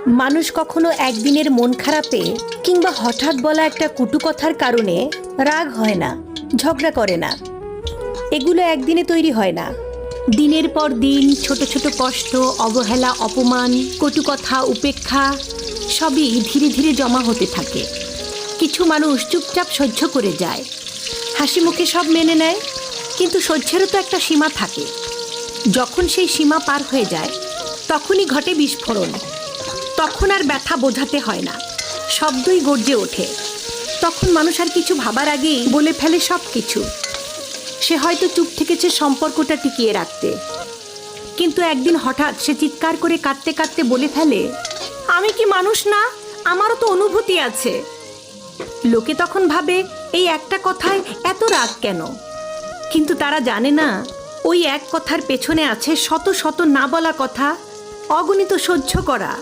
মানুষ কখনো একদিনের মন খারাপে কিংবা হঠাৎ বলা একটা কটু কথার কারণে রাগ হয় না, ঝগড়া করে না। এগুলো একদিনে তৈরি হয় না। দিনের পর দিন ছোট ছোট কষ্ট, অবহেলা, অপমান, কটু কথা, উপেক্ষা সবই ধীরে ধীরে জমা হতে থাকে। কিছু মানুষ চুপচাপ সহ্য করে যায়, হাসি মুখে সব মেনে নেয়, কিন্তু সহ্যেরও তো একটা সীমা থাকে। যখন সেই সীমা পার হয়ে যায় তখনই ঘটে বিস্ফোরণ। তখন আর ব্যথা বোঝাতে হয় না, শব্দই গর্জে ওঠে। তখন মানুষ আর কিছু ভাবার আগেই বলে ফেলে সব কিছু। সে হয়তো চুপ থেকেছে সম্পর্কটা টিকিয়ে রাখতে, কিন্তু একদিন হঠাৎ সে চিৎকার করে কাঁদতে কাঁদতে বলে ফেলে, আমি কি মানুষ না? আমারও তো অনুভূতি আছে। লোকে তখন ভাবে এই একটা কথায় এত রাগ কেন? কিন্তু তারা জানে না, ওই এক কথার পেছনে আছে শত শত না বলা কথা, অগণিত সহ্য করা।